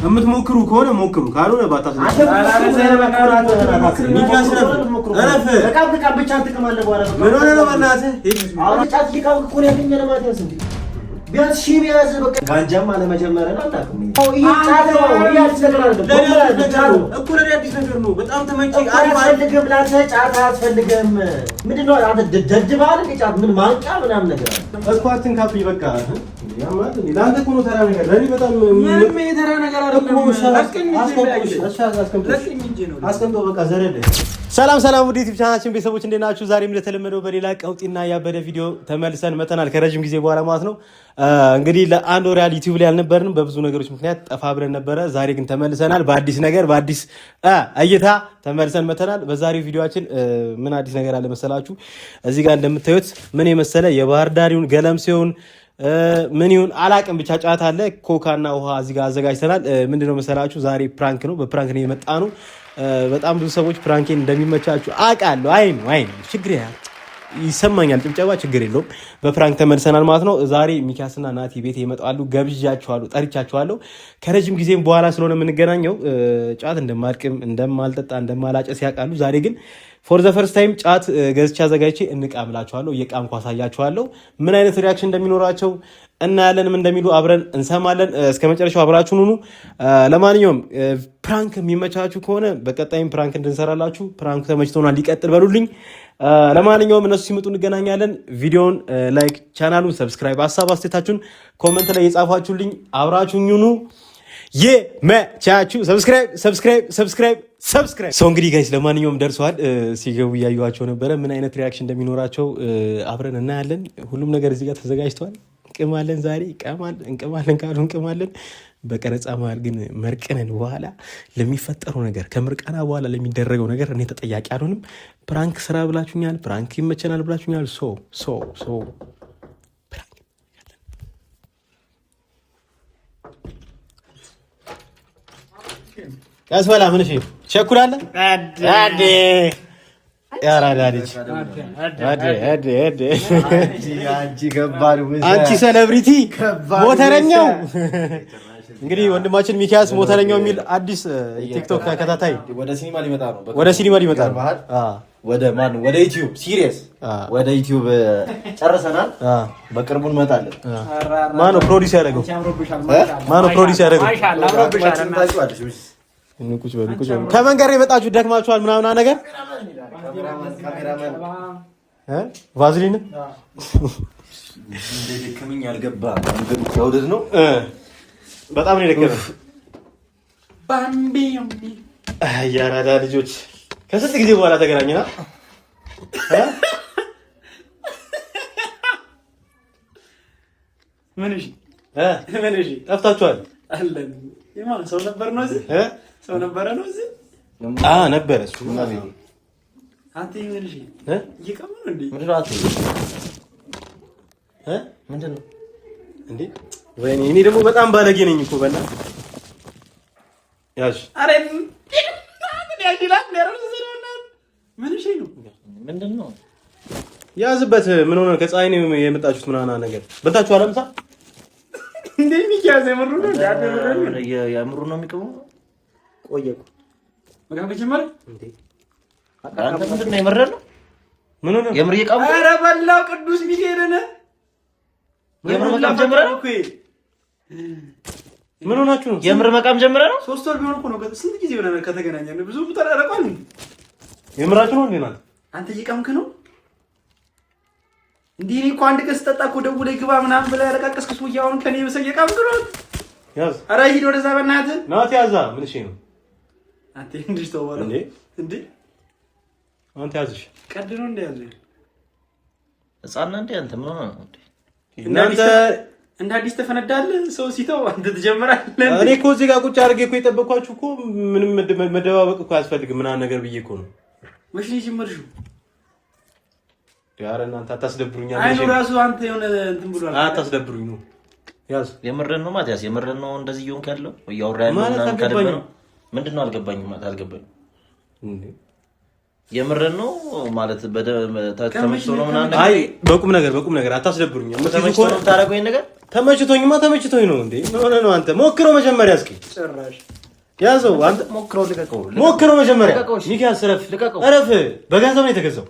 የምትሞክሩ ከሆነ ሞክሩ ካልሆነ ባታስ ቢያንስ ሺህ ቢያዝ በቃ ጋንጃም አለመጀመር ነው አታውቅም። ይሄ ጫት ነው ያልስ ነገር አይደለም። እኮ ለኔ አዲስ ነገር ነው። በጣም ተመጪ አልፈልግም። ላንተ ጫት አያስፈልግም። ምንድነው አንተ ደድባል ጫት ምን ማንቂያ ምናምን ነገር እኮ አትንካብኝ በቃ ያማል። ለአንተ እኮ ነው ተራ ነገር ለኔ በጣም ምንም የተራ ነገር አይደለም። አስቀምጦ በቃ ዘረደ። ሰላም ውድ ዩቲዩብ ቻናላችን ቤተሰቦች እንዴት ናችሁ? ዛሬም እንደተለመደው በሌላ ቀውጢና ያበደ ቪዲዮ ተመልሰን መተናል ከረጅም ጊዜ በኋላ ማለት ነው። እንግዲህ ለአንድ ወር ያህል ዩቲዩብ ላይ አልነበርንም በብዙ ነገሮች ምክንያት ጠፋ ብለን ነበረ። ዛሬ ግን ተመልሰናል በአዲስ ነገር በአዲስ እይታ ተመልሰን መተናል። በዛሬው ቪዲዮአችን ምን አዲስ ነገር አለ መሰላችሁ? እዚህ ጋር እንደምታዩት ምን የመሰለ የባህር ዳሪውን ገለምሴውን ምን ይሁን አላቅም ብቻ ጫት አለ። ኮካና ውሃ እዚህ ጋር አዘጋጅተናል። ምንድነው መሰላችሁ? ዛሬ ፕራንክ ነው። በፕራንክ ነው የመጣ ነው። በጣም ብዙ ሰዎች ፕራንኬን እንደሚመቻችሁ አውቃለሁ። አይኑ ችግር ይሰማኛል። ጭብጨባ ችግር የለውም። በፕራንክ ተመልሰናል ማለት ነው። ዛሬ ሚኪያስና ናቲ ቤት ይመጣሉ። ገብዣቸዋለሁ፣ ጠርቻቸዋለሁ። ከረጅም ጊዜም በኋላ ስለሆነ የምንገናኘው ጫት እንደማልቅም እንደማልጠጣ እንደማላጨስ ያውቃሉ። ዛሬ ግን ፎር ዘ ፈርስት ታይም ጫት ገዝቻ አዘጋጅቼ እንቃምላችኋለሁ። እየቃምኩ አሳያችኋለሁ። ምን አይነት ሪያክሽን እንደሚኖራቸው እናያለንም እንደሚሉ አብረን እንሰማለን። እስከ መጨረሻው አብራችሁን ሁኑ። ለማንኛውም ፕራንክ የሚመቻችሁ ከሆነ በቀጣይም ፕራንክ እንድንሰራላችሁ ፕራንኩ ተመችቶናል ሊቀጥል በሉልኝ። ለማንኛውም እነሱ ሲመጡ እንገናኛለን። ቪዲዮውን ላይክ፣ ቻናሉን ሰብስክራይብ፣ ሀሳብ አስተያየታችሁን ኮሜንት ላይ የጻፋችሁልኝ አብራችሁን ሁኑ። የመቻችሁ ሰብስክራይብ ሰው እንግዲህ ጋይስ ለማንኛውም ደርሰዋል። ሲገቡ እያዩዋቸው ነበረ። ምን አይነት ሪያክሽን እንደሚኖራቸው አብረን እናያለን። ሁሉም ነገር እዚህ ጋር ተዘጋጅተዋል። እንቅማለን፣ ዛሬ እንቅማለን ካሉ እንቅማለን። በቀረጻ መሀል ግን መርቅነን በኋላ ለሚፈጠረው ነገር ከምርቃና በኋላ ለሚደረገው ነገር እኔ ተጠያቂ አልሆንም። ፕራንክ ስራ ብላችሁኛል፣ ፕራንክ ይመቸናል ብላችሁኛል። ያስበላ ምን እሺ ቸኩላለ አዴ ያራዳልጅ አንቺ ሴሌብሪቲ ሞተረኛው እንግዲህ ወንድማችን ሚኪያስ ሞተረኛው የሚል አዲስ ቲክቶክ ተከታታይ ወደ ሲኒማ ሊመጣ ነው። ወደ ዩቲዩብ ሲሪየስ ወደ ዩቲዩብ ጨርሰናል። በቅርቡ እንመጣለን። ማነው ፕሮዲዩስ ያደረገው? ቁጭ በሉ ከመንገድ የመጣችሁ ደክማችኋል ምናምን ነገር ቫዝሊን ደከመኝ ያልገባ መንገዱ ክራውድድ ነው። በጣም ነው የደከመኝ። ያራዳ ልጆች ከስንት ጊዜ በኋላ ተገናኘና ምን እሺ ጠፍታችኋል። ሰው ነበር ነው እዚህ ሰው ነበረ ነው እዚህ ነበረ እሱ አንተ ይመልሽ ይቀም ነው እንዴ? ምንድነው እንዴ? ወይኔ እኔ ደግሞ በጣም ባለጌ ነኝ እኮ በላ ያዥ አረ ምንድነው ያዝበት። ምን ሆነ? ከፀሐይ ነው የመጣችሁት ምናምን ነገር በልታችሁ አለምሳ እንዴ? ሚኪያስ የምሩ ነው ያምሩ ነው የሚቀመው። ቆየኩ መጋብ ጀመረ እንዴ? አንተ ምንድነው የመረረ ነው? ምን ሆነ? የምር ይቀመው። ኧረ በላው ቅዱስ ሚካኤልን የምር መቃም ጀመረ ነው እኮ። ምን ሆናችሁ ነው? የምር መቃም ጀመረ ነው። 3 ወር ቢሆን እኮ ነው። ስንት ጊዜ ሆነ ከተገናኘን? ብዙ ተራራቀን። የምራችሁ ነው እንዴ? አንተ እየቀምክ ነው እንዴ? እኔ እኮ አንድ ቀን ስጠጣ እኮ ደውለህ ግባ ምናምን ብለህ ያለቃቀስክ ሰውዬ አሁን ከኔ በሰየ ቀምክ ነው። ያዝ። ኧረ ሂድ ወደዛ በእናትህ ናት። ያዛ ምን እሺ ነው አንተ እንዴ? ተወው እንዴ አንተ ያዝሽ ቀድ ነው እንዴ? ያዘ ህፃን እንዴ? አንተ ምን ሆነ እንዴ? እናንተ እንደ አዲስ ተፈነዳለህ። ሰው ሲተው አንተ ትጀምራለህ። እኔ እኮ እዚህ ጋር ቁጭ አድርጌ እኮ የጠበቅኳችሁ እኮ ምንም መደባበቅ እኮ አያስፈልግም ምናምን ነገር ብዬ እኮ ነው። መቼ ነው የጀመርሽው? ኧረ እናንተ አታስደብሩኝ። አይኑ ራሱ አንተ የሆነ እንትን ብሏል። አታስደብሩኝ ነው። ያዝ። የምረን ነው ማቲያስ፣ የምረን ነው እንደዚህ ይሆንክ ያለው እያወራ ያለው ምናምን ከደበ ነው። ምንድነው አልገባኝም ማለት አልገባኝም እንዴ? የምረን ነው ማለት ተመችቶ ነው ምናምን ነገር። አይ በቁም ነገር አታስደብሩኝ። ተመችቶ ነው የምታደርገው ይሄን ነገር ተመችቶኝ ነው እንዴ? ምን ሆነ ነው አንተ? ሞክረው መጀመሪያ እስኪ ጭራሽ ያዘው አንተ ሞክረው፣ ልቀቀው መጀመሪያ። ሚኪያስ እረፍ። በገንዘብ ነው የተገዛው።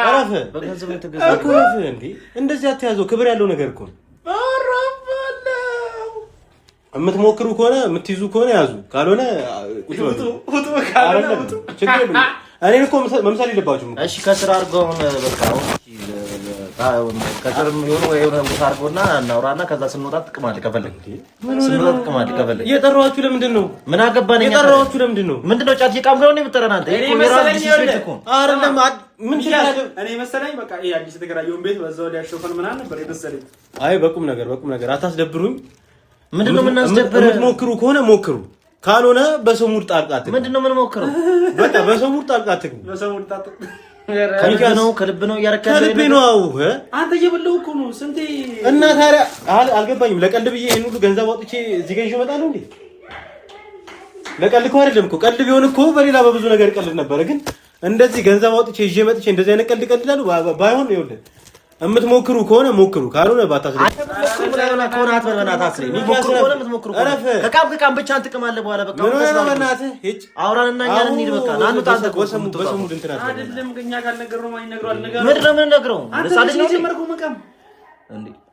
እረፍ፣ በገንዘብ ነው የተገዛው እኮ እረፍ። እንዴ እንደዚህ አትያዘው። ክብር ያለው ነገር እኮ ነው። የምትሞክሩ ከሆነ የምትይዙ ከሆነ ያዙ፣ ካልሆነ ቁጭ በሉ። እኔን እኮ መምሰል የለባችሁም። እሺ ከስራ አድርገውን በቃ ከስር የሆነ ቦታ አድርገውና እናውራና ከዛ ስንወጣ ጥቅማለህ ከፈለግህ ስንወጣ ጥቅማለህ ከፈለግህ። የጠራኋችሁ ለምንድን ነው? ምን አገባን? የጠራኋችሁ ለምንድን ነው? ምንድን ነው ጫት እየቃምክ ነው የምትጠራን አንተ? እኔ መሰለኝ ምን ይችላል? እኔ መሰለኝ በቃ ይሄ አዲስ የተከራየውን ቤት በዛው ሊያሾፈን ምናምን ነበር የመሰለኝ። አይ በቁም ነገር አታስደብሩኝ። ምንድነው የምናስደብር? የምትሞክሩ ከሆነ ሞክሩ፣ ካልሆነ በሰው ሙድ ጣልቃ አትግቡ። ምንድነው የምንሞክረው? በቃ በሰው ሙድ ጣልቃ አትግቡ። ከልብ ነው እያረከለ ከልቤ ነው። አንተ እየበላሁ እኮ ነው ስንቴ። እና ታዲያ አልገባኝም። ለቀልድ ብዬ ይሄን ሁሉ ገንዘብ አውጥቼ እዚህ ጋር ይዤ እመጣለሁ እንዴ? ለቀልድ እኮ አይደለም እኮ። ቀልድ ቢሆን እኮ በሌላ በብዙ ነገር ቀልድ ነበረ። ግን እንደዚህ ገንዘብ አውጥቼ ይዤ መጥቼ እንደዚህ አይነት ቀልድ ቀልዳሉ። ባይሆን ይኸውልህ የምትሞክሩ ከሆነ ሞክሩ፣ ካልሆነ ባታስለ ከቃም ብቻ ጥቅም አለ። በኋላ በቃ አውራንና እኛን እንሂድ። በቃ ናኑ ታንተ አይደለም ገኛ ካልነገረው ማን ይነግረዋል? ምን ነግረው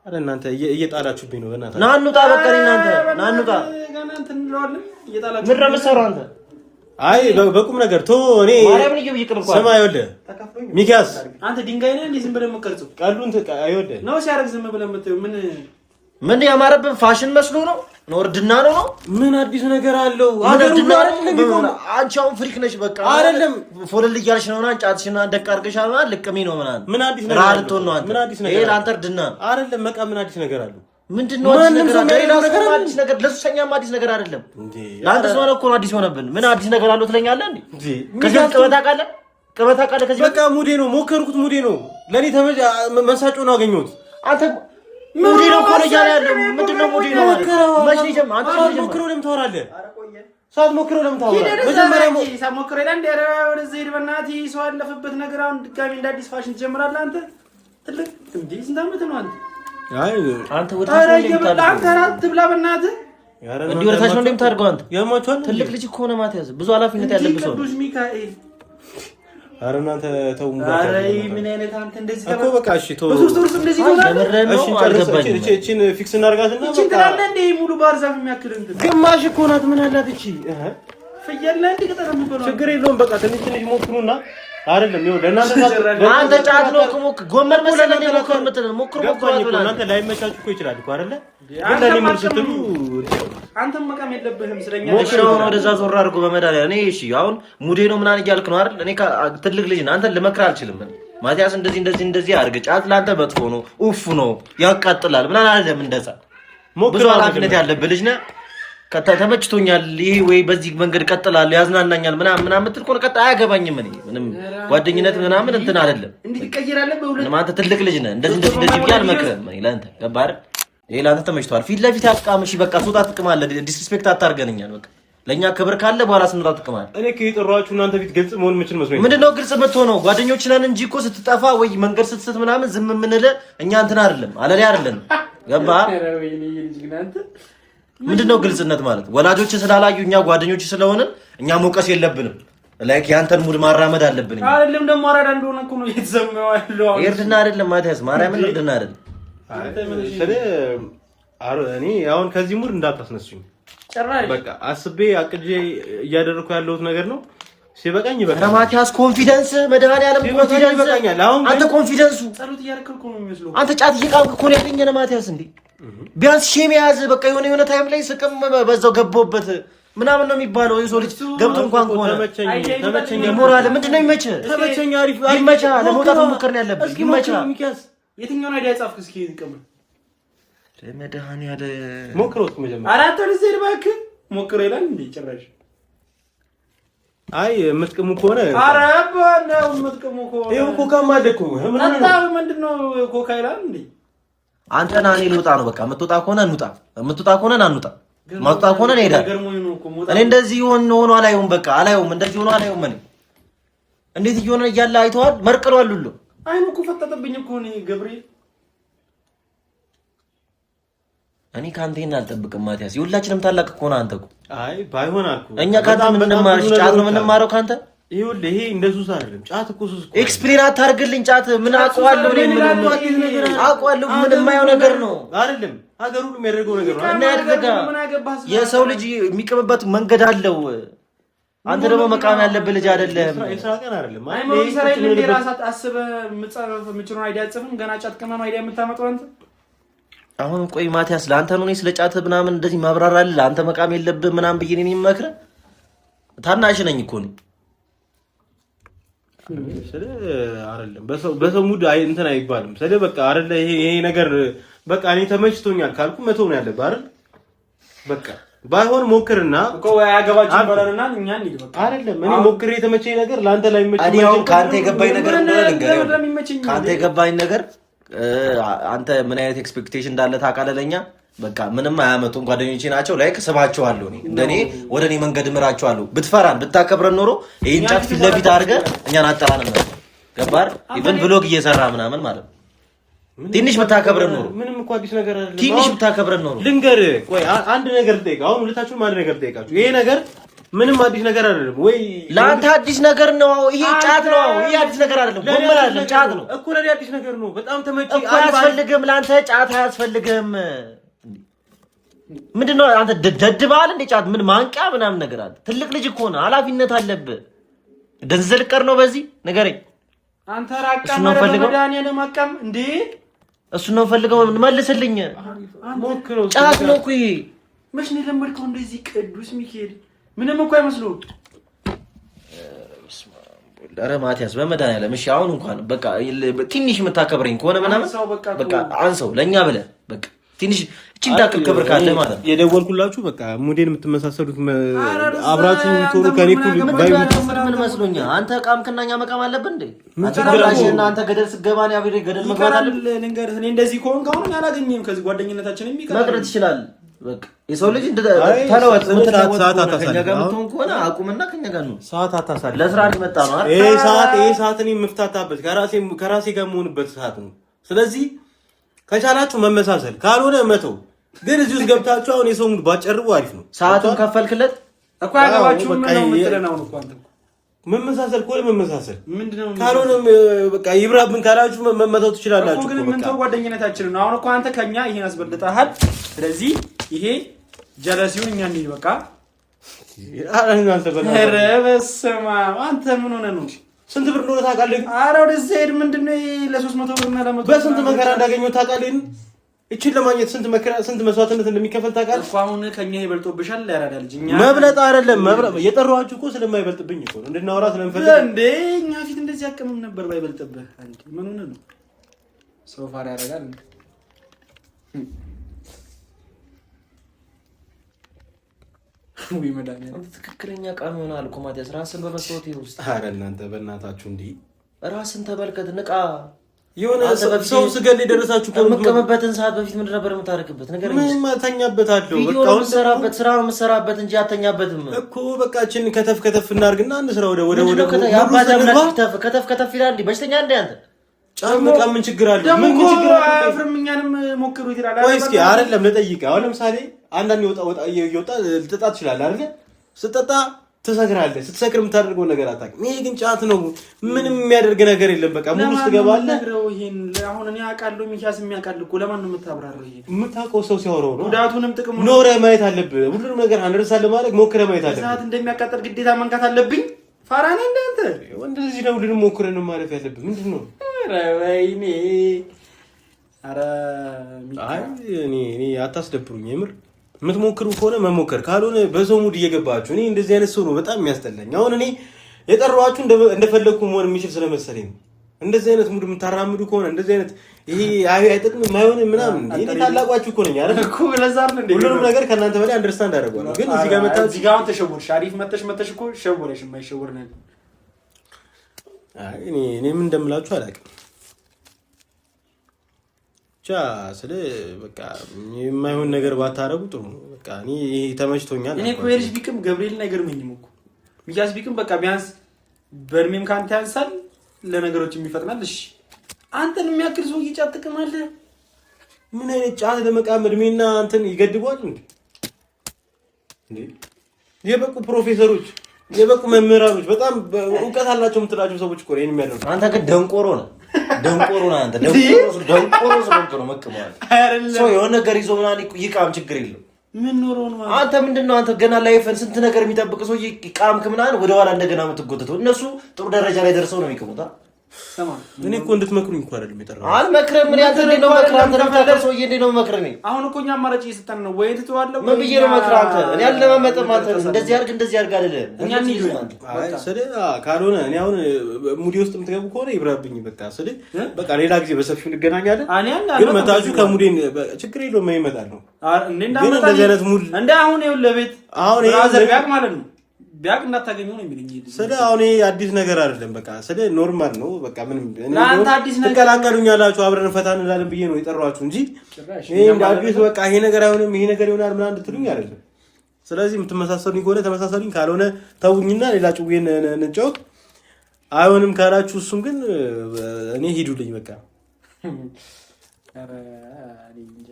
አረ እናንተ እየጣላችሁብኝ ነው። በእናትህ ናኑ ታ በቃ እናንተ ናኑ ታ ገና እንትን እንለዋለን እየጣላችሁ ምን ረመሰራው አንተ። አይ በቁም ነገር ቶ እኔ ስማ፣ ይኸውልህ ሚኪያስ አንተ ድንጋይ ነህ እንዴ? ዝም ብለህ የምትቀርጸው ቀሉን አይወደህ ነው ሲያደርግ ዝም ብለህ የምትይው ምን ያማረብን ፋሽን መስሎ ነው? ወርድና ነው። ምን አዲስ ነገር አለው? አገሩና አይደለም። አንቺ አሁን ፍሪክ ነሽ። በቃ አይደለም ፎለል እያልሽ ነውና ጫትሽና ደቅ አድርገሻልና ልቅሚ ነው ምናምን። ምን አዲስ ነገር አለው? ነው አንተ ይሄ ላንተ እርድና አይደለም። በቃ ምን አዲስ ነገር አለው? ምንድነው አዲስ ነገር? ለሱኛም አዲስ ነገር አይደለም እንዴ? ላንተ ሰው ነው እኮ አዲስ ሆነብን። ምን አዲስ ነገር አለው ትለኛለህ እንዴ? ከዚህ ቅበታ ቃለ ከዚህ በቃ ሙዴ ነው። ሞከርኩት፣ ሙዴ ነው። ለኔ መሳጮ ነው አገኘሁት። አንተ ሙዴ ነው ኮሌጅ ያለው ምንድነው? ሙዴ ነው ማለት መቼ ጀም አንተ ሞክረው ለምን ታወራለህ? ሳትሞክረው ለምን ታወራለህ? መጀመሪያ ሳትሞክረው ይላል እንደ ወደዚህ ሄድ በእናትህ ሰው ያለፈበት ነገር አሁን ድጋሚ እንደ አዲስ ፋሽን ትጀምራለህ አንተ። ትልቅ እንዴ ስንት ዓመት ነው አንተ? አይ አንተ ወደታች ትብላ በእናትህ እንዲህ ወደታች ነው እንደምታደርገው አንተ። ያማችኋል። ትልቅ ልጅ እኮ ነው ማትያዝ ብዙ ኃላፊነት ያለበት ሰው ቅዱስ ሚካኤል። ኧረ እናንተ ተው። ኧረ ምን አይነት አንተ እንደዚህ እኮ በቃ እሺ ተው። በሶስት ወር እንደዚህ ትሆናለህ። እሺ አልገባኝም። እቺን ፊክስ እናድርጋትና እቺ ትላለህ እንደ ሙሉ ባህር ዛፍ የሚያክል እንትን ግማሽ እኮ ናት። ምን አላት እቺ? ፍየል ላይ እንደ ቅጠል የምትበላው ችግር የለውም። በቃ ትንሽ ሞክሩና አይደለም ይኸው ለእናንተ አንተ ጫት ነው ከሞክ ጎመን መሰለህ እንደ ሞክሩ እናንተ ላይመቻችሁ እኮ ይችላል እኮ አይደለ? ግን ለኔ ምን ስትሉ አንተም መቃም የለብህም ስለኛ ሞክረው ነው ወደዛ ዞር አድርጎ በመዳሊያ እኔ እሺ አሁን ሙዴ ነው ምናምን እያልክ ነው አይደል? እኔ ትልቅ ልጅ ነህ አንተን ልመክርህ አልችልም። ማቲያስ እንደዚህ አድርግ፣ ጫት ለአንተ መጥፎ ነው ኡፍ ነው ያቃጥላል ምናምን አይደለም። እንደዛ ብዙ ኃላፊነት ያለብህ ልጅ ነህ። ተመችቶኛል ይሄ ወይ በዚህ መንገድ ቀጥላለሁ ያዝናናኛል ምናምን የምትል ከሆነ ቀጥ አያገባኝም። እኔ ምንም ጓደኝነት ምናምን እንትን አይደለም። አንተ ትልቅ ልጅ ነህ። እንደዚህ ብዬ አልመክርህም ለአንተ ገባህ አይደል? ይሄ ለአንተ ተመችቷል። ፊት ለፊት አትቃምሽ። በቃ ሱጣ ትቅማለህ። ዲስሪስፔክት አታርገንኛል። በቃ ለእኛ ክብር ካለ በኋላ ስንወጣ ትቅማለህ። እኔ ከየጠራችሁ እናንተ ፊት ግልጽ መሆን የምችል መስሎኝ ምንድነው ግልጽ የምትሆነው? ጓደኞች ነን እንጂ እኮ ስትጠፋ ወይ መንገድ ስትስት ምናምን ዝም የምንልህ እኛ እንትን አይደለም አለሌ አይደለም። ገባህ? ምንድነው ግልጽነት ማለት? ወላጆች ስላላዩ እኛ ጓደኞች ስለሆንን እኛ መውቀስ የለብንም። ላይክ ያንተን ሙድ ማራመድ አለብን። አይደለም ደግሞ አራዳ እንደሆነ እኮ ነው እየተሰማው ያለው። እርድና አይደለም ማቲያስ ማርያምን እርድና አይደለም። እኔ አሁን ከዚህ ሙድ እንዳታስነሱኝ። በቃ አስቤ አቅጄ እያደረኩ ያለሁት ነገር ነው። ሲበቃኝ ይበቃኝ። ማቲያስ ኮንፊደንስ መድኃኒዓለም ኮንፊደንስ ይበቃኛል። አሁን አንተ ኮንፊደንሱ ጸሎት እያደረኩ ነው የሚመስለው። አንተ ጫት እየቃምክ እኮ ነው ያገኘነው ማቲያስ እንዴ። ቢያንስ ሼም ያዝ በቃ የሆነ ታይም ላይ ስቅም በዛው ገባሁበት ምናምን ነው የሚባለው። የሰው ልጅ ገብቶ እንኳን ከሆነ ተመቸኝ ሞራል ምንድነው የሚመችህ? ተመቸኝ አሪፍ ይመቻ ለመውጣት መሞከር ነው ያለብህ። ይመቻ የትኛውን አይዲያ ጻፍክ? እስኪ እንቀም ለመድኃኒዓለም ሞክረው እስኪ መጀመሪያ አራት ወር እዚህ እባክህ ሞክረው ይላል እንዴ ጭራሽ። አይ የምትቅሙ ከሆነ ኧረ ባለው የምትቅሙ ከሆነ ይሄው ኮካም አለ እኮ ምንድነው ኮካ ይላል እንዴ? አንተ ና እኔ ልውጣ ነው በቃ። የምትወጣ ከሆነ እንውጣ፣ የምትወጣ ከሆነ ና እንውጣ፣ ማውጣ ከሆነ ነው ሄዳ። እኔ እንደዚህ ሆኖ አላየውም፣ በቃ አላየውም፣ እንደዚህ ሆኖ አላየውም። እኔ እንዴት እየሆነ እያለ አይተዋል። መርቅሏል ሁሉ አይኑ እኮ ፈጠጠብኝ እኮ ነው ገብርኤል። እኔ ካንተ ይሄን አልጠብቅም ማቲያስ። የሁላችንም ታላቅ እኮ ነህ አንተ እኮ። አይ ባይሆን አልኩ እኛ ካንተ ምን እንማርሽ? ጫት ነው የምንማረው ካንተ። ይኸውልህ ይሄ እንደሱ አይደለም ጫት እኮ ሱስ እኮ። ኤክስፕሌን አታርግልኝ። ጫት ምን አውቀዋለሁ እኔ ምን አውቀዋለሁ? ምን የማየው ነገር ነው አይደለም። ሀገሩ ሁሉ የሚያደርገው ነገር ነው። እና ያደርጋ የሰው ልጅ የሚቀመበት መንገድ አለው። አንተ ደግሞ መቃም ያለብህ ልጅ አይደለም። የስራ ቀን አይደለም። አይ ነው ይሰራይ ለኔ ራሳት አስበህ ምጽፍ አይዲያ ጽፍን ገና ጫት ከማን አይዲያ የምታመጣው አንተ። አሁን ቆይ ማቲያስ ለአንተ ነው እኔ ስለ ጫት ምናምን እንደዚህ ማብራራል ለአንተ መቃም የለብህ ምናምን ብዬ እኔ የምመክርህ ታናሽ ነኝ እኮ ነው። ስለ አይደለም በሰው ሙድ እንትን አይባልም። ስለ በቃ አይደለ ይሄ ነገር በቃ እኔ ተመችቶኛል ካልኩ መተው ነው ያለብህ አይደል? በቃ ባይሆን ሞክርና እኮ ያገባችሁ ባላልና እኛ እንሂድ በቃ አይደለም። እኔ ሞክሬ የተመቸኝ ነገር ላንተ ላይ መቼ አዲያው ካንተ የገባኝ ነገር ካንተ የገባኝ ነገር አንተ ምን አይነት ኤክስፔክቴሽን እንዳለ ታውቃለህ። ለኛ በቃ ምንም አያመጡም ጓደኞቼ ናቸው ላይክ ስባቸዋለሁ። እኔ እንደኔ ወደ እኔ መንገድ እምራቸዋለሁ። ብትፈራን ብታከብረን ኖሮ ይሄን ጫት ፊት ለፊት አድርገህ እኛን አጠራንም ነበር። ገባር ኢቭን ብሎግ እየሰራ ምናምን ማለት ነው። ትንሽ ብታከብረን ኖሮ ምንም እኮ አዲስ ነገር አይደለም። ትንሽ ብታከብረን ኖሮ ልንገርህ። ቆይ አንድ ነገር ልጠይቅ። አሁን ሁለታችሁም አንድ ነገር ልጠይቃችሁ። ይሄ ነገር ምንም አዲስ ነገር አይደለም ወይ? ለአንተ አዲስ ነገር ነው። ይሄ ጫት ነው። ይሄ አዲስ ነገር አይደለም። ጎመን አይደለም፣ ጫት ነው እኮ። ለኔ አዲስ ነገር ነው። በጣም ተመጪ እኮ። አያስፈልግም፣ ለአንተ ጫት አያስፈልግም። ምንድነው አንተ ደድባል እንደ ጫት ምን ማንቂያ ምናምን ነገር አለ? ትልቅ ልጅ እኮ ነው፣ ኃላፊነት አለብህ። ደንዘል ቀር ነው በዚህ ነገረኝ። አንተ ራቃም ረመዳን የለማቀም እንዴ? እሱ ነው ፈልገው መልስልኝ። ሞክረው። ጫት ነው እኮ ይሄ። መች ነው ለምልከው እንደዚህ ቅዱስ ሚካኤል ምንም እኮ አይመስሉም። ኧረ ማቲያስ በመድኃኒዓለም እሺ፣ አሁን እንኳን በቃ ትንሽ የምታከብረኝ ከሆነ ምናምን በቃ አንሰው ለኛ ብለህ በቃ ትንሽ እቺን ታክል ክብር ካለ ማለት ነው የደወልኩላችሁ። በቃ ሙዴን የምትመሳሰሉት አብራችሁ ቶሎ ከኔ ኩል ምን መስሎኛል? አንተ ቃምክና እኛ መቃም አለብን እንዴ? አትገራሽና አንተ ገደል ስገባ ነው አብሬ ገደል መግባት አለብን። ልንገርህ እኔ እንደዚህ ከሆንክ አሁን አላገኘህም። ከዚህ ጓደኝነታችን መቅረት ይችላል። በቃ የሰው ልጅ ተለወጥ ከኛ ጋር የምትሆን ከሆነ አቁምና ከኛ ጋር ነው። ሰዓት አታሳልፍ። ለስራ ሊመጣ ነው አይደል? ይሄ ሰዓት እኔ የምፍታታበት ከራሴ ጋር የምሆንበት ሰዓት ነው። ስለዚህ ከቻላችሁ መመሳሰል ካልሆነ መተው። ግን እዚህ ውስጥ ገብታችሁ አሁን የሰው ሙድ ባጨርቡ አሪፍ ነው። ሰዓቱን ከፈልክለት እኮ ያገባችሁ ምን ነው የምትለናው ነው? አንተ መመሳሰል ከሆነ መመሳሰል ምንድነው? ካልሆነ በቃ ይብራብን ካላችሁ መመተው ትችላላችሁ። ግን ምን ተው ጓደኝነታችን ነው። አሁን እኮ አንተ ከኛ ይሄን አስበልጠሃል። ስለዚህ ይሄ ጀለሲውን እኛ እንሂድ በቃ። ኧረ በስመ አብ አንተ ምን ሆነህ ነው? ስንት ብር እንደሆነ ታውቃለህ? ኧረ ወደዚህ ሄድ። ምንድነው ለ300 ብር እና ለ100 በስንት መከራ እንዳገኘው ታውቃለህ? እቺን ለማግኘት ስንት መከራ ስንት መስዋዕትነት እንደሚከፈል ታውቃለህ? እኮ አሁን ከኛ ይበልጦብሻል። ያራዳ ልጅ እኛ መብለጥ አይደለም የጠራኋችሁ እኮ ስለማይበልጥብኝ እኮ ነው። እንድናወራ ስለምፈልግ እንዴ እኛ ፊት እንደዚህ አቀምም ነበር ባይበልጥብህ። አንዴ ምን ሆነህ ነው? ሰው ፋራ ያደርጋል። ወይ መዳኛ ትክክለኛ ቃም ይሆናል እኮ ማቲያስ። ራስን በመስዋዕት ውስጥ ኧረ እናንተ በእናታችሁ እንዴ ራስን ተመልከት። ንቃ። የሆነ ሰው ስገል የደረሳችሁ ከመቀመበትን ሰዓት በፊት ምንድን ነበር የምታደርግበት ነገር? ምን ተኛበታለሁ። በቃ አሁን ሰራበት ስራ ነው የምትሰራበት እንጂ አተኛበትም እኮ። በቃችን ከተፍ እናርግና አንድ ስራ ወደ ከተፍ ይላል። በሽተኛ እንደ አንተ ጫምቃ ምን ችግር አለ? ምን ችግር አለ? አፍርምኛንም ሞክሩ ይላል። ቆይ እስኪ አይደለም ልጠይቅህ። አሁን ለምሳሌ አንዳንድ ወጣ እየወጣ ልጠጣ ትችላለህ አይደል? ስትጠጣ ትሰክራለህ። ስትሰክር የምታደርገው ነገር አታውቅም። ይሄ ግን ጫት ነው። ምንም የሚያደርግ ነገር የለም። በቃ ሙሉ ውስጥ ትገባለህ። ይሄን አሁን እኔ አውቃለሁ፣ ሚኪያስ የሚያውቃል እኮ። ለማን ነው የምታብራራው? ይሄ የምታውቀው ሰው ሲያወራው ነው። ጉዳቱንም ጥቅሙንም ኖረህ ማየት አለብህ። ሁሉንም ነገር አንደርሳለህ ማለት ሞክረህ ማየት አለብህ። ሰዓት እንደሚያቃጥል ግዴታ መንካት አለብኝ። ፋራ ነህ እንዳንተ። እንደዚህ ነው ሁሉንም ሞክረህ ነው ማለፍ ያለብህ። ምንድን ነው? ኧረ ወይኔ! ኧረ እኔ አታስደብሩኝ የምር። የምትሞክሩ ከሆነ መሞከር፣ ካልሆነ በሰው ሙድ እየገባችሁ። እኔ እንደዚህ አይነት ሰው ነው በጣም የሚያስጠላኝ። አሁን እኔ የጠራኋችሁ እንደፈለግኩ መሆን የሚችል ስለመሰለኝ ነው። እንደዚህ አይነት ሙድ የምታራምዱ ከሆነ እንደዚህ አይነት ይሄ አይጠቅምም አይሆንም ምናምን። እኔ ታላቋችሁ እኮ ነኝ አይደል እኮ። ለዛ አይደል እንዴ ሁሉንም ነገር ከእናንተ በላይ አንደርስታንድ አደርጋለሁ። ግን እዚህ ጋር መጣችሁ፣ እዚህ ጋር ተሸወርሽ። አሪፍ መተሽ እኮ ሸወረሽ። የማይሸወር ነገር እኔ ምን እንደምላችሁ አላውቅም። ብቻ ስለ በቃ የማይሆን ነገር ባታረጉ ጥሩ ነው። በቃ እኔ ተመችቶኛል። እኔ እኮ የልጅ ቢቅም ገብርኤልን አይገርመኝም እኮ ሚኪያስ ቢቅም በቃ ቢያንስ በእድሜም ካንተ ያንሳል፣ ለነገሮች የሚፈጥናል። እሺ አንተን የሚያክል ሰው እየጫት ጥቅም አለ። ምን አይነት ጫት ለመቃም እድሜና እንትን ይገድቧል እንዴ? የበቁ ፕሮፌሰሮች የበቁ መምህራኖች በጣም እውቀት አላቸው የምትላቸው ሰዎች እኮ ነው የሚያደርጉት። አንተ ግን ደንቆሮ ነህ። አንተ ደንቆሮ ስለሆንክ ነው መቅማል። ሰው የሆነ ነገር ይዞ ምናምን ይቃም ችግር የለው። ምን ኖሮ ነው አንተ ምንድነው? አንተ ገና ላይፈን ስንት ነገር የሚጠብቅ ሰው ይቃምክ ምናምን ወደ ኋላ እንደገና የምትጎተተው። እነሱ ጥሩ ደረጃ ላይ ደርሰው ነው የሚቀሙት። እኔ እኮ እንድትመክሩኝ እኮ አይደለም የጠራሁት። አልመክረም። ምን ያንተ እንዴ ነው መክረህ? አንተ ለምታከር ሰውዬ እንዴ ነው መክረህ? አሁን እኮ እኛ አማራጭ እየሰጠን ነው። ወይ ትተዋለህ ምን ብዬ ነው መክረህ? አንተ እኔ አልለማመጥም። አንተ እንደዚህ አድርግ አይደለም። እኛ እንሂድ ካልሆነ እኔ አሁን ሙዲ ውስጥ የምትገቡ ከሆነ ይብራብኝ። በቃ ሌላ ጊዜ በሰፊው እንገናኛለን። ግን መታችሁ ከሙዴን ችግር የለውም ይመጣል ነው ግን እንደዚህ አይነት ሙድ እንደ አሁን ይኸውልህ ለቤት አሁን ብራዘር ቢያቅ ማለት ነው ቢያቅ እንዳታገኘው ነው የሚልኝ። አሁን አዲስ ነገር አይደለም። በቃ ኖርማል ነው። በቃ ምንም እናንተ አዲስ ነገር ተቀላቀሉኛላችሁ አብረን ፈታ እንላለን ብዬ ነው የጠራኋችሁ እንጂ ይሄ እንደ አዲስ በቃ ይሄ ነገር አይሆንም ይሄ ነገር ይሆናል ምናምን እንድትሉኝ አይደለም። ስለዚህ የምትመሳሰሉኝ ከሆነ ተመሳሰሉኝ፣ ካልሆነ ተውኝና ሌላ ጭዌን እንጫወት። አይሆንም ካላችሁ እሱም ግን እኔ ሂዱልኝ በቃ። ኧረ እንጃ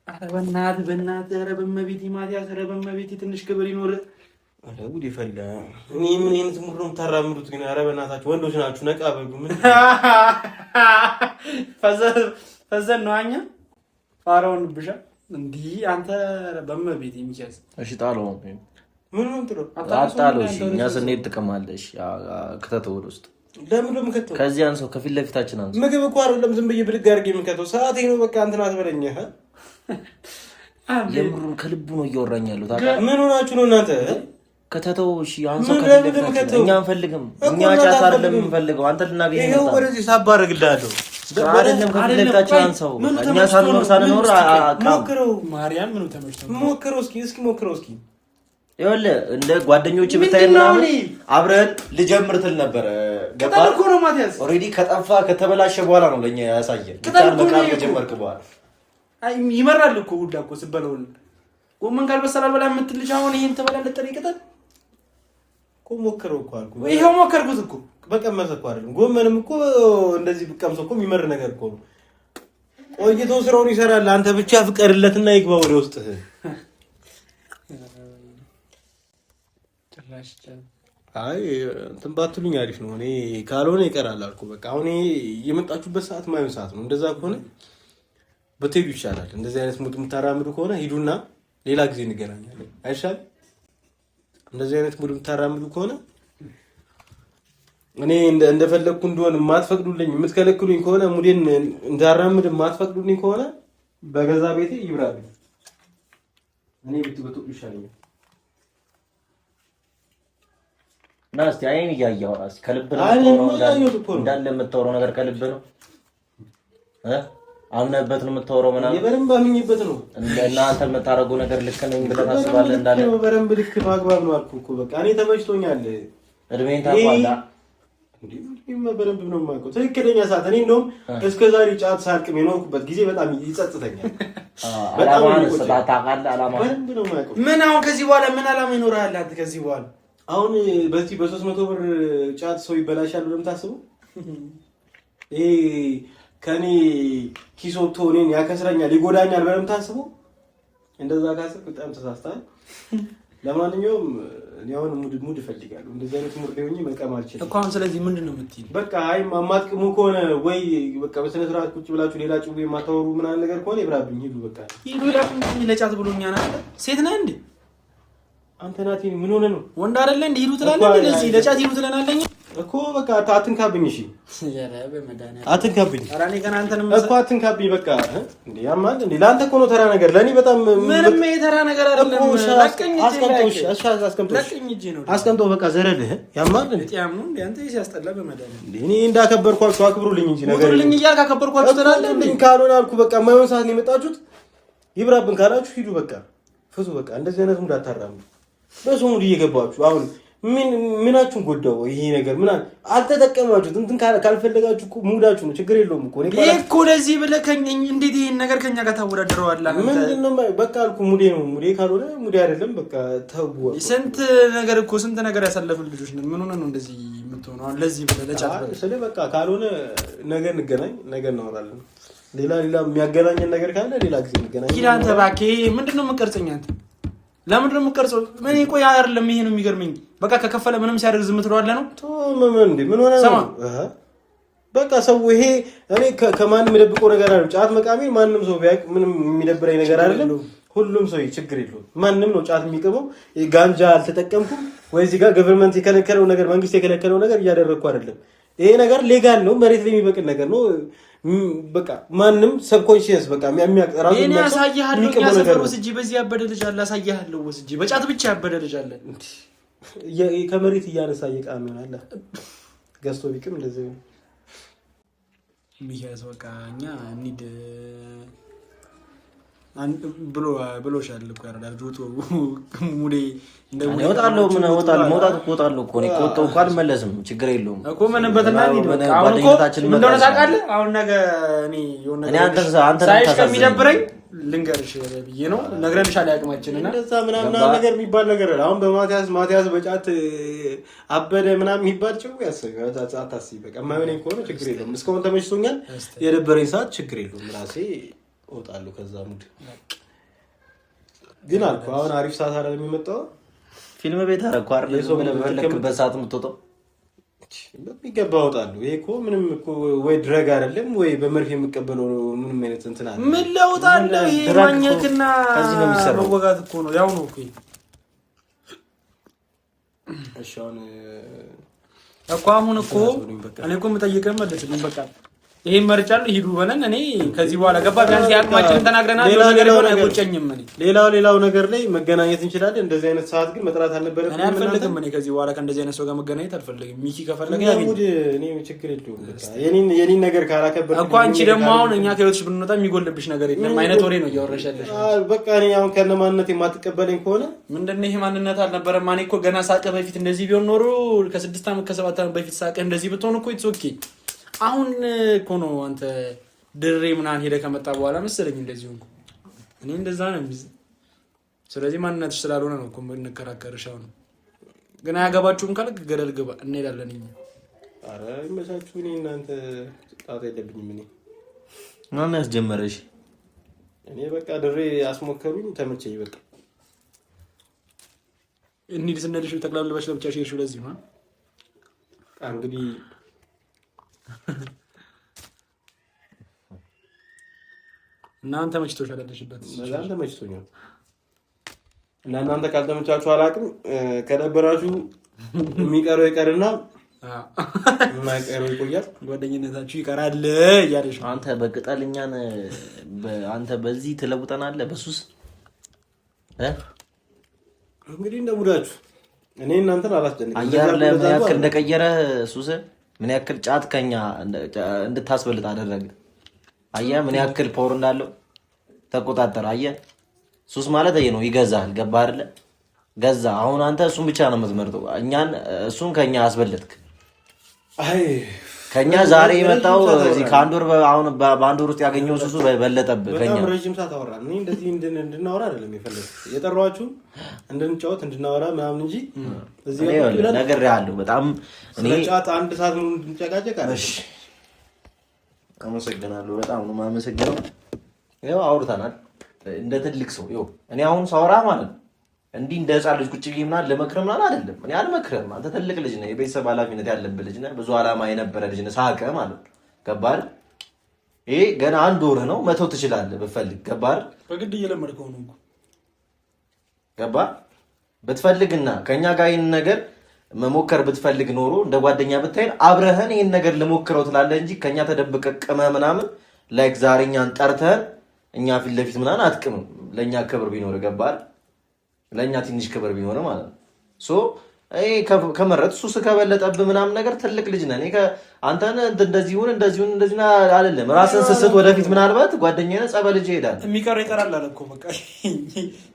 ኧረ በእናትህ ኧረ በመቤቴ ማቲያስ ኧረ በመቤቴ ትንሽ ክብር ይኖር። ኧረ ጉድ ይፈላ። እኔ ምን አይነት ሙድ ነው የምታራምዱት ግን? ኧረ በእናታችሁ ወንዶች ናችሁ፣ ነቃ በሉ። ምን ፈዘን ነው አኛ ፋራውን ብሻ እንዲህ አንተ በመቤቴ የሚያዝ እሺ፣ ጣለው ምን ነው ጥሩ አጣለው። እሺ፣ እኛ ስንሄድ ትቀማለሽ። ክተተው ወደ ውስጥ ለምን ነው የምከተው? ከዚህ አንሰው ከፊት ለፊታችን አንሰው። ምግብ እኮ አይደለም ዝም ብዬ ብድግ አድርጌ የምከተው። ሰዓቴ ነው በቃ እንትን አትበለኝ። የምሩን ከልቡ ነው እያወራኝ ያለው። ታውቃለህ? ምን ሆናችሁ ነው እናንተ? ከተተው እሺ፣ አንሰው ከፊት ለፊታችን። እኛ አንፈልግም። እኛ ጫት አይደለም የምንፈልገው፣ አንተ ልናገኝ ነው። ይሄው ወደዚህ ሳባረግልሃለሁ አይደለም ከፊት ለፊታችን አንሰው። እኛ ሳንኖር ሞክረው። ማርያም ምኑ ተመችቶ ሞክረው እስኪ ሞክረው እስኪ። ይኸውልህ እንደ ጓደኞች ብታይና አብረን ልጀምር ትል ነበር። ገባህ እኮ ነው ማቲያስ። ኦሬዲ ከጠፋ ከተበላሸ በኋላ ነው ለኛ ያሳየን። ቅጠል መቃም ከጀመርክ በኋላ ይመራል እኮ ሁላ እኮ ስበለው ጎመን ካልበሰላል በላ የምትልጅ አሁን ይሄን ተበላለጥ ይቀጣል እኮ። ሞክረው እኮ አልኩ። ይሄው ሞከርኩት እኮ በቀመሰ እኮ አይደለም። ጎመንም እኮ እንደዚህ ብቀምሰው እኮ የሚመር ነገር እኮ ነው። ቆይቶ ስራውን ይሰራል። አንተ ብቻ ፍቀድለትና ይግባ ወደ ውስጥ። አይ እንትን ባትሉኝ አሪፍ ነው። እኔ ካልሆነ ይቀራል አልኩ። በቃ አሁን የመጣችሁበት ሰዓት ማይሆን ሰዓት ነው። እንደዛ ከሆነ በትሄዱ ይሻላል። እንደዚህ አይነት ሙድ የምታራምዱ ከሆነ ሂዱና ሌላ ጊዜ እንገናኛለን አይሻልም? እንደዚህ አይነት ሙድ የምታራምዱ ከሆነ እኔ እንደፈለግኩ እንደሆነ የማትፈቅዱልኝ የምትከለክሉኝ ከሆነ ሙዴን እንዳራምድ የማትፈቅዱልኝ ከሆነ በገዛ ቤቴ ይብራልኝ። እኔ ብትበጡ ይሻለኛል። እና እስኪ አይን እያየሁ እራስህ ከልብ ነው እንዳለ የምታወራው ነገር ከልብ ነው አምነህበት ነው የምታወራው ምናምን? በደንብ አምኜበት ነው። እናንተ የምታደርገው ነገር ልክ ነኝ ብለህ ታስባለህ? እንዳለ በደንብ ልክ ነው፣ አግባብ ነው አልኩህ እኮ። በቃ እኔ ተመችቶኛል። እድሜን ታውቃለህ እንዴ? በደንብ ነው የማውቀው ትክክለኛ ሰዓት። እኔ እንደውም እስከ ዛሬ ጫት ሳልቅም የኖርኩበት ጊዜ በጣም ይጸጽተኛል። አላማህን ታውቃለህ? አላማህን በደንብ ነው የማውቀው። ምን አሁን ከዚህ በኋላ ምን አላማ ይኖርሃል አንተ? ከዚህ በኋላ አሁን በዚህ በ300 ብር ጫት ሰው ይበላሻል ብለህ የምታስበው? ይሄ ከኔ ኪስ ወጥቶ እኔን ያከስረኛል ይጎዳኛል ብለህ የምታስበው? እንደዛ ካሰብክ በጣም ተሳስተሃል። ለማንኛውም እኔ አሁን ሙድ እፈልጋለሁ። እንደዚህ አይነት ሙድ ላይ ሆኜ መቀም አልችልም እኮ አሁን። ስለዚህ ምንድን ነው የምትይኝ? በቃ አይ ማማጥቅሙ ከሆነ ወይ በቃ በስነ ስርዓት ቁጭ ብላችሁ ሌላ ጭዌ የማታወሩ ምናምን ነገር ከሆነ ይብራብኝ። ሂዱ በቃ ሂዱ። ለጫት ብሎኛል አይደል? ሴት ነህ እንዴ አንተ? ናቲ ምን ሆነ ነው? ወንድ አይደለ እንዴ? ሂዱ ትላለህ እንዴ? ለዚህ ለጫት ሂዱ ትለናለኝ እኮ። በቃ አትንካብኝ። እሺ አትንካብኝ። ኧረ እኔ ገና አንተንም እኮ አትንካብኝ። በቃ እንዴ ያማል እንዴ? ለአንተ እኮ ነው ተራ ነገር፣ ለኔ በጣም ምንም የተራ ነገር አይደለም። አስቀምጦ በቃ ዘረልህ ያማል እንዴ? ያም ነው እንዴ? አንተ ሲያስጠላ በመድኃኒዓለም እንዴ። እኔ እንዳከበርኳችሁ አክብሩልኝ እንጂ ነገር አክብሩልኝ እያልክ አከበርኳችሁ ትላለህ እንዴ? ካልሆነ አልኩ በቃ የማይሆን ሰዓት ነው የመጣችሁት። ይብራብን ካላችሁ ሂዱ በቃ ፍቱ። በቃ እንደዚህ አይነት ሙድ አታራሙ። በሰው ሙድ እየገባችሁ አሁን ምናችሁን ጎዳው ይሄ ነገር? ምን አልተጠቀማችሁት? እንትን ካልፈለጋችሁ እኮ ሙዳችሁ ነው፣ ችግር የለውም እኮ እኔ እኮ ለዚህ ብለህ እንዴት ይሄን ነገር ከኛ ጋር ታወዳድረዋለህ? ምንድነው? በቃ አልኩ ሙዴ ነው። ሙዴ ካልሆነ ሙዴ አይደለም። በቃ ተው። ስንት ነገር ያሳለፍን ልጆች ነን። ምን ሆነ ነው እንደዚህ የምትሆነው? አሁን ለዚህ ብለህ ለጫት ስለ በቃ ካልሆነ ነገ እንገናኝ፣ ነገ እናወራለን። ሌላ የሚያገናኘን ነገር ካለ ሌላ ጊዜ እንገናኝ። ኪዳንተ እባክህ ምንድነው የምትቀርጸኝ አንተ? ለምንድን ነው የምትቀርጸው? ምን ቆይ አይደለም፣ ይሄ ነው የሚገርመኝ። በቃ ከከፈለ ምንም ሲያደርግ ዝም ትለዋለህ ነው? ምን ሆነ ነው? በቃ ሰው ይሄ እኔ ከማንም የደብቀው ነገር አይደለም። ጫት መቃሚ ማንም ሰው ቢያውቅ ምንም የሚደብረኝ ነገር አይደለም። ሁሉም ሰው ችግር የለውም። ማንም ነው ጫት የሚቅመው። ጋንጃ አልተጠቀምኩም ወይ እዚህ ጋር ገቨርንመንት የከለከለው ነገር መንግስት የከለከለው ነገር እያደረግኩ አይደለም። ይሄ ነገር ሌጋል ነው፣ መሬት ላይ የሚበቅል ነገር ነው። በቃ ማንም ሰብኮንሺየስ በቃ የሚያቀራው እኔ ያሳያለሁ። ያሰፈሩ ወስጂ በዚህ ያበደ ልጅ አለ። ያሳያለሁ ወስጂ በጫት ብቻ ያበደ ልጅ አለ። ከመሬት እያነሳ እየቃም ይሆናል ገዝቶ ቢቅም እንደዚህ ነው የሚያዝ። በቃ እኛ እንሂድ ብሎሻል እኮ ያረዳል። ጆቶ ሙዴ እንደወጣለው ምን መውጣት እኮ እወጣለሁ እኮ ነው። ከወጣሁ እኮ አልመለስም። ችግር የለውም እኮ ምንም በተና እንሂድ። በቃ አሁን እኮ ምን እንደሆነ ታውቃለህ። አሁን ነገ እኔ የሆነ ነገር አንተ ከሚደብረኝ ልንገርሽ ብዬ ነው። ነግረንሻል ያቅማችንና እንደዛ ምናምን ነገር የሚባል ነገር አሁን በማቲያስ በጫት አበደ ምናምን የሚባል ጭው ያሰጋው አታስቢ። በቃ የማይሆነኝ ከሆነ ችግር የለውም። እስካሁን ተመችቶኛል። የደበረኝ ሰዓት ችግር የለውም ራሴ እወጣለሁ ከዛ ሙድ። ግን አልኩ አሁን አሪፍ ሰዓት አይደል የሚመጣው? ፊልም ቤት አረኩ አይደል? ሰው በፈለክበት ሰዓት የምትወጣው በሚገባ እወጣለሁ። ይሄ እኮ ምንም እኮ ወይ ድረግ አይደለም ወይ በመርፌ የምቀበለው ምንም አይነት እንትን አለ። ምን ለውጥ አለው? ይሄ ማኘክና መወጋት እኮ ነው፣ ያው ነው እኮ። እሺ አሁን እኮ እኔ እኮ የምጠይቀህ መልስልኝ በቃ። ይሄን መርጫለሁ ሂዱ በለን። እኔ ከዚህ በኋላ ገባ ቢያንስ ያቅማችንን ተናግረናል። ነገር ይሆን አይቆጨኝም። ሌላው ነገር ላይ መገናኘት እንችላለን። እንደዚህ አይነት ሰዓት ግን መጥራት አልነበረም። እኔ አልፈልግም። እኔ ከዚህ በኋላ ከእንደዚህ አይነት ሰው ጋር መገናኘት አልፈልግም። ሚኪ ከፈለገ እኔ ችግር የለውም። በቃ የኔን ነገር ካላከበረ እኮ አንቺ ደግሞ አሁን እኛ ከህይወትሽ ብንወጣ የሚጎልብሽ ነገር የለም አይነት ወሬ ነው እያወራሽ ያለሽ። በቃ እኔ አሁን ከነ ማንነት የማትቀበለኝ ከሆነ ምንድን ነው ይሄ ማንነት አልነበረም። ማን እኮ ገና ሳቀ በፊት እንደዚህ ቢሆን ኖሮ ከ6 ዓመት ከ7 ዓመት በፊት ሳቀ እንደዚህ ብትሆን እኮ ኢትስ ኦኬ። አሁን እኮ ነው አንተ ድሬ ምናምን ሄደህ ከመጣ በኋላ መሰለኝ እንደዚህ ሆንኩ። እኔ እንደዛ ነው። ስለዚህ ማንነትሽ ስላልሆነ ነው እኮ የምንከራከርሽ። አሁን ግን አያገባችሁም ካልክ ገደል ግባ፣ እንሄዳለን እኛ። ኧረ ይመቻችሁ። እኔ እናንተ ጣጣ የለብኝም። እኔ ማን ያስጀመረሽ? እኔ በቃ ድሬ አስሞከሩኝ፣ ተመቸኝ። በቃ እንሂድ ስንልሽ ጠቅላላ ለባሽ ለብቻሽ ሄድሽው ለዚህ ነው እንግዲህ እናንተ መችቶሻል ያለሽበት? በጣም ተመችቶኛል። እና እናንተ ካልተመቻችሁ አላውቅም። ከደበራችሁ የሚቀረው ይቀርና የማይቀረው ይቆያል። ጓደኝነታችሁ ይቀራል እያለሽ አንተ በቅጠልኛን አንተ በዚህ ትለውጠናለህ በሱስ እንግዲህ እንደሙዳችሁ። እኔ እናንተን አላስጨንቅም። አየር ላይ ምን ያክል እንደቀየረ ሱስ ምን ያክል ጫት ከኛ እንድታስበልጥ አደረገ። አየህ ምን ያክል ፓወር እንዳለው ተቆጣጠረ። አየህ ሱስ ማለት ይሄ ነው። ይገዛል። ገባ አይደለ? ገዛ። አሁን አንተ እሱን ብቻ ነው የምትመርጠው። እሱን ከኛ አስበልጥክ። አይ ከኛ ዛሬ የመጣው እዚህ ከአንድ ወር አሁን በአንድ ወር ውስጥ ያገኘው ሱሱ በለጠብህ። ከኛ በጣም ረጅም ሰዓት አወራን። እኔ እንደዚህ እንድናወራ አይደለም የፈለኩት፣ የጠራኋችሁ እንድንጫወት እንድናወራ ምናምን እንጂ እዚህ ነገር ያለው በጣም እኔ ጫት አንድ ሰዓት ነው እንድንጨቃጨቅ አይደል? እሺ አመሰግናለሁ። በጣም ነው የማመሰግነው። ያው አውርተናል እንደ ትልቅ ሰው። ያው እኔ አሁን ሳወራ ማለት ነው እንዲህ እንደ ህፃን ልጅ ቁጭ ብዬ ምናምን ለመክረም ምናምን አይደለም። እኔ አልመክረም። አንተ ትልቅ ልጅ ነህ፣ የቤተሰብ ኃላፊነት ያለብህ ልጅ ነህ፣ ብዙ ዓላማ የነበረ ልጅ ነህ። ሳቀህ ማለት ነው። ገባህ? ይሄ ገና አንድ ወርህ ነው፣ መተው ትችላለህ ብትፈልግ። ገባህ? በግድ እየለመድከው ነው እኮ። ገባህ? ብትፈልግና ከኛ ጋር ይሄን ነገር መሞከር ብትፈልግ ኖሮ እንደ ጓደኛ ብታይን አብረህን ይሄን ነገር ልሞክረው ትላለህ እንጂ ከኛ ተደብቀህ ቅመህ ምናምን ላይክ ዛሬ እኛን ጠርተን እኛ ፊት ለፊት ምናምን አትቅምም። ለእኛ ክብር ቢኖር ገባህ? ለእኛ ትንሽ ክብር ቢኖር ማለት ነው። ሶ ከመረጥ ሱስ ከበለጠብህ ምናምን ነገር ትልቅ ልጅ ነህ። እኔ አንተን እንደዚሁን አይደለም። ራስን ስስት ወደፊት ምናልባት ጓደኛዬ ነህ ጸበል ልጅ ይሄዳል። የሚቀረው ይቀራል አለ እኮ በቃ።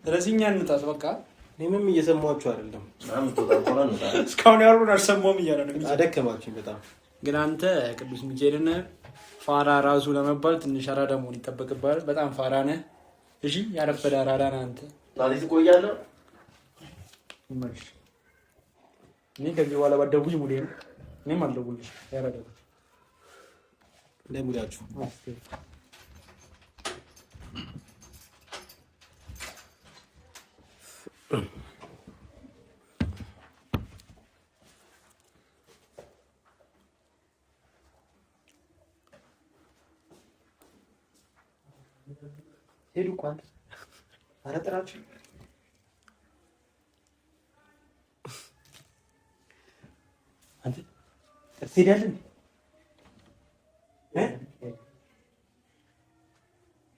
ስለዚህ እኛ እንጣስ በቃ እኔም እየሰማችሁ አይደለም። እስካሁን ያሉን አልሰማሁም እያለ ነው። አደከማችሁኝ በጣም። ግን አንተ ቅዱስ ሚካኤልን ፋራ ራሱ ለመባል ትንሽ አራዳ መሆን ይጠበቅብሃል። በጣም ፋራ ነህ። እሺ ያረፈደ አራዳ ነህ አንተ። ታዲያ ትቆያለህ። እኔ ከዚህ በኋላ ባደጉኝ ሙዴ ነው። እኔም አልደውልሽ ያረዳ ለሙዳችሁ ሄዱ እኮ አንተ ኧረ ጥራችሁ አንተ ትሄዳለህ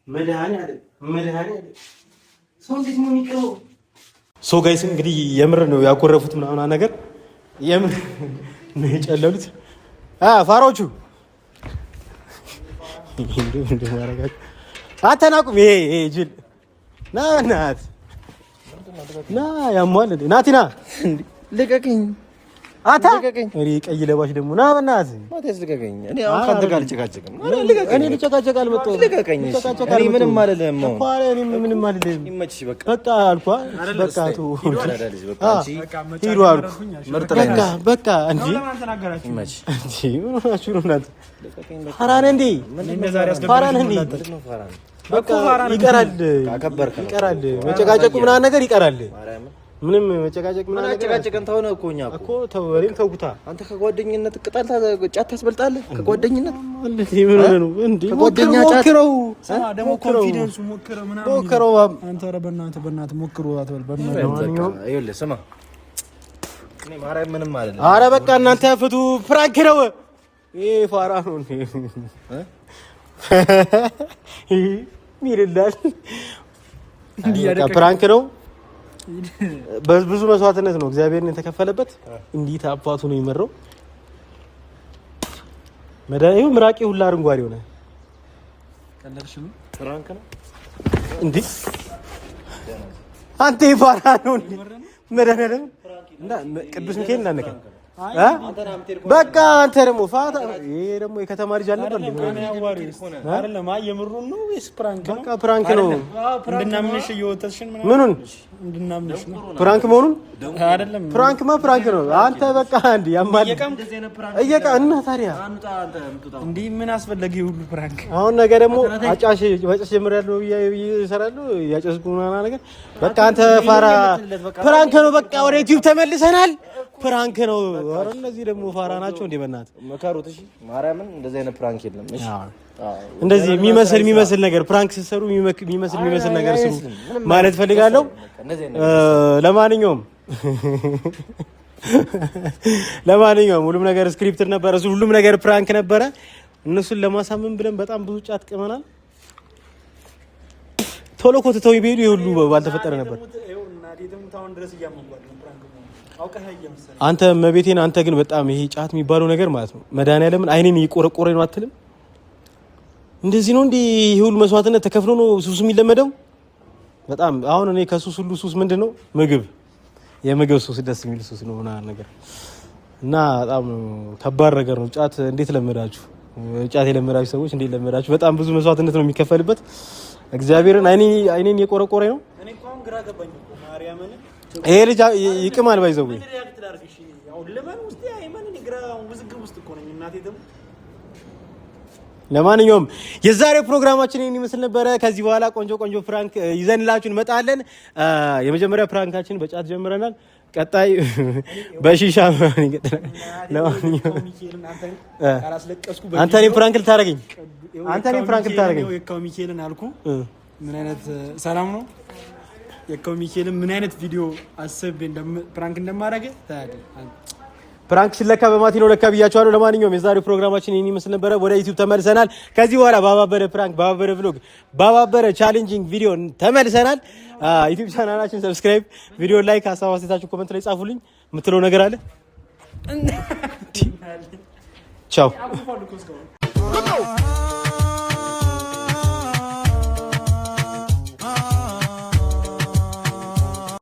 መድኃኒዓለም ሰው እንዴት ነው የሚቀረው? ሶ ጋይስ እንግዲህ የምር ነው ያኮረፉት ምናምን ነገር የምር ነው የጨለሉት ፋሮቹ እንዴ ማረጋችሁ አተናቁም ይሄ ጅል ና ናት ና ያሟል እንዴ ናቲና ልቀቀኝ አታ እሪ ቀይ ለባሽ ደግሞ ና በእናት ማቴስ ልቀቀኝ። እኔ አሁን ካንተ ጋር ልጨቃጨቅም። እኔ ልጨቃጨቅ አልመጣሁም። ልቀቀኝ። እኔ ምንም አይደለም። እኔ ምንም አይደለም። ይመችሽ በቃ በቃ አልኳ በቃ ቱ ሂዱ አልኩ። በቃ እንጂ ይመችሽ እንጂ ምን ሆናችሁ ነው እናንተ? ፋራን እንዴ ፋራን እንዴ በቃ ይቀራል ይቀራል። መጨቃጨቁ ምናምን ነገር ይቀራል። ምንም መጨቃጨቅ ምናምን መጨቃጨቅን ተውነ እኮ እኛ እኮ ተው እኔም ተውኩታ። አንተ ከጓደኝነት ቅጠል ጫት ታስበልጣለህ። ከጓደኝነት ማለት ምን ሆነ ነው እንዴ? ከጓደኛ ጫት ሞክረው ደግሞ ኮንፊደንሱ ሞክረው ምናምን ሞክረው አንተ ኧረ በእናትህ ሞክሩ አትበል። ይኸውልህ ስማ እኔ ማርያም ምንም አይደለም። ኧረ በቃ እናንተ ፍቱ። ፍራንክ ነው ይሄ ፋራ ነው እንዴ? ይልላል እንዴ? በቃ ፍራንክ ነው። በብዙ መስዋዕትነት ነው እግዚአብሔርን የተከፈለበት። እንዴት አባቱ ነው የመረው። መዳዩ ምራቂ ሁላ አረንጓዴ ሆነ። ቀለልሽ ነው ፍራንክ ነው እንዴ? አንተ ይፋራ ነው እንዴ? መዳነለም እና ቅዱስ ሚካኤል እንዳነከ በቃ አንተ ደግሞ ፋታ። ይሄ ደግሞ የከተማ ልጅ አልነበር እንዴ? አይደለም የምሩን ነው ወይስ ፕራንክ ነው? በቃ ፕራንክ ነው። እንድናምንሽ እየወተሽን ምኑን እንድናምንሽ ነው ፕራንክ መሆኑን አይደለም። ፕራንክማ ፕራንክ ነው። አንተ በቃ እንዴ ያማል እየቃ እና ታዲያ እንዴ ምን አስፈለገ ሁሉ ፕራንክ? አሁን ነገ ደግሞ አጫሽ ወጭስ ጀምራለሁ ይሰራሉ ያጨስኩ ምናምን ነገር። በቃ አንተ ፋራ ፕራንክ ነው። በቃ ወደ ዩቲዩብ ተመልሰናል። ፕራንክ ነው። አረ እነዚህ ደግሞ ፋራ ናቸው እንዴ? በእናትህ መከሩት። እሺ ማርያምን እንደዚህ አይነት ፕራንክ የለም። እሺ እንደዚህ የሚመስል ነገር ፕራንክ ሲሰሩ የሚመስል ነገር ስሩ ማለት ፈልጋለሁ። ለማንኛውም ሁሉም ነገር ስክሪፕት ነበረ። ሁሉም ነገር ፕራንክ ነበረ። እነሱን ለማሳመን ብለን በጣም ብዙ ጫት ቅመናል። ቶሎ ኮትተው ቢሄዱ ይሁሉ ባልተፈጠረ ነበር። አንተ መቤቴን አንተ ግን በጣም ይሄ ጫት የሚባለው ነገር ማለት ነው መድኃኒዓለምን አይኔን እየቆረቆረ ነው አትልም? እንደዚህ ነው እንዴ? ይሄ ሁሉ መስዋዕትነት ተከፍሎ ነው ሱስ የሚለመደው? በጣም አሁን እኔ ከሱስ ሁሉ ሱስ ምንድነው? የምግብ ሱስ ደስ የሚል ሱስ ነው ምናምን ነገር እና በጣም ከባድ ነገር ነው። ጫት እንዴት ለመዳችሁ? ጫት የለመዳችሁ ሰዎች እንዴት ለመዳችሁ? በጣም ብዙ መስዋዕትነት ነው የሚከፈልበት። እግዚአብሔርን አይኔን እየቆረቆረ ነው። እኔ እንኳን ግራ ገባኝ እኮ ማርያምን። ይሄ ልጅ ይቅማል ባይዘው ለማንኛውም የዛሬው ፕሮግራማችን ይሄን ይመስል ነበረ። ከዚህ በኋላ ቆንጆ ፍራንክ ይዘንላችሁ እንመጣለን። የመጀመሪያ ፍራንካችን በጫት ጀምረናል። ቀጣይ በሺሻ ይቀጥላል። ለማንኛውም አንተ እኔን ፍራንክ ልታረገኝ የካው ሚካኤልን አልኩ። ምን አይነት ሰላም ነው? የካው ሚካኤልን ምን አይነት ቪዲዮ አስቤ ፕራንክ እንደማደርግ ታያለህ። ፕራንክ ሲለካ በማቲ ነው ለካ ብያቸዋለሁ። ለማንኛውም የዛሬው ፕሮግራማችን ይሄን ይመስል ነበረ። ወደ ዩቲዩብ ተመልሰናል። ከዚህ በኋላ ባባበረ ፕራንክ፣ ባባበረ ቭሎግ፣ ባባበረ ቻሌንጂንግ ቪዲዮ ተመልሰናል። ዩቲዩብ ቻናላችን ሰብስክራይብ፣ ቪዲዮ ላይክ፣ ሀሳብ አስተያየታችሁ ኮሜንት ላይ ጻፉልኝ። የምትለው ነገር አለ? ቻው